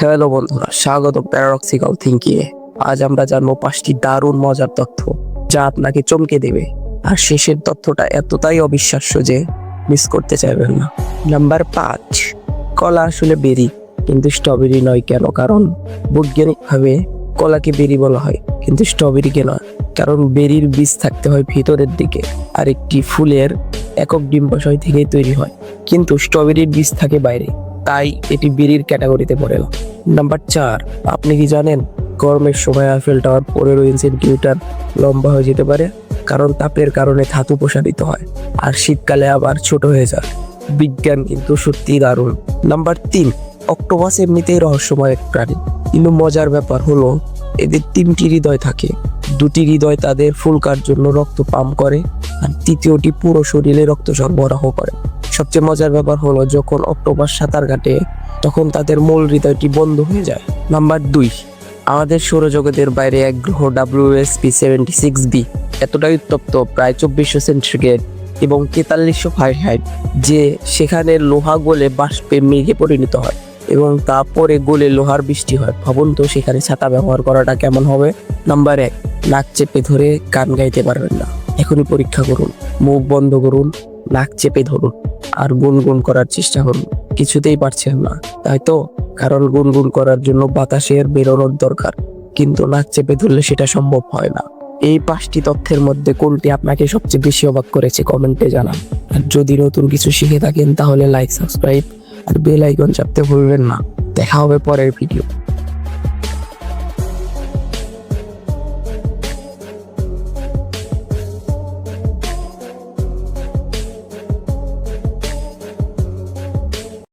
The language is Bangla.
হ্যালো বন্ধুরা, স্বাগত প্যারাডক্সিক্যাল থিঙ্কিং এ। আজ আমরা জানবো 5টি দারুণ মজার তথ্য যা আপনাকে চমকে দেবে। আর শেষের তথ্যটা এতটাই অবিশ্বাস্য যে মিস করতে চাইবেন না। নাম্বার 5, কলা আসলে বেরি কিন্তু স্ট্রবেরি নয়। কেন? কারণ বৈজ্ঞানিকভাবে কলাকে বেরি বলা হয় কিন্তু স্ট্রবেরিকে নয়। কারণ বেরির বীজ থাকতে হয় ভিতরের দিকে, আর একটি ফুলের একক ডিম্বাশয় থেকেই তৈরি হয়, কিন্তু স্ট্রবেরির বীজ থাকে বাইরে, তাই এটি বেরির ক্যাটাগরিতে পড়ে না। নাম্বার 4, আপনি কি জানেন গরমের সময় আইফেল টাওয়ার 15 সেন্টিমিটার লম্বা হয়ে যেতে পারে? কারণ তাপের কারণে ধাতু প্রসারিত হয়, আর শীতকালে আবার ছোট হয়ে যায়। বিজ্ঞান কিন্তু সত্যি দারুণ। নাম্বার 3, অক্টোপাস এমনিতেই রহস্যময় এক প্রাণী, কিন্তু মজার ব্যাপার হলো এদের 3টি হৃদয় থাকে। 2টি হৃদয় তাদের ফুলকার জন্য রক্ত পাম্প করে, আর তৃতীয়টি পুরো শরীরে রক্ত সরবরাহ করে। সবচেয়ে মজার ব্যাপার হলো যখন অক্টোপাস সাঁতার কাটে তখন তাদের মূল হৃদয়টি বন্ধ হয়ে যায়। নাম্বার 2, আমাদের সৌরজগতের বাইরে এক গ্রহ WSP-76b এতটাই উত্তপ্ত, প্রায় 2400 সেন্টিগ্রেড এবং 4300 ফারেনহাইট, যে সেখানে লোহা গলে বাষ্পে মেঘে পরিণত হয় এবং তারপরে গলে লোহার বৃষ্টি হয়। ভাবুন তো সেখানে ছাতা ব্যবহার করাটা কেমন হবে। নাম্বার 1, নাক চেপে ধরে গান গাইতে পারবেন না? এখনই পরীক্ষা করুন। মুখ বন্ধ করুন, নাক চেপে ধরুন আর গুনগুন করার চেষ্টা করুন। কিছুতেই পারছেন না, তাই তো? কারণ গুনগুন করার জন্য বাতাসের বেরোনোর দরকার, কিন্তু নাক চেপে ধরলে সেটা সম্ভব হয় না। এই 5টি তথ্যের মধ্যে কোনটি আপনাকে সবচেয়ে বেশি অবাক করেছে কমেন্টে জানান। আর যদি নতুন কিছু শিখে থাকেন তাহলে লাইক, সাবস্ক্রাইব আর বেল আইকন চাপতে ভুলবেন না। দেখা হবে পরের ভিডিও।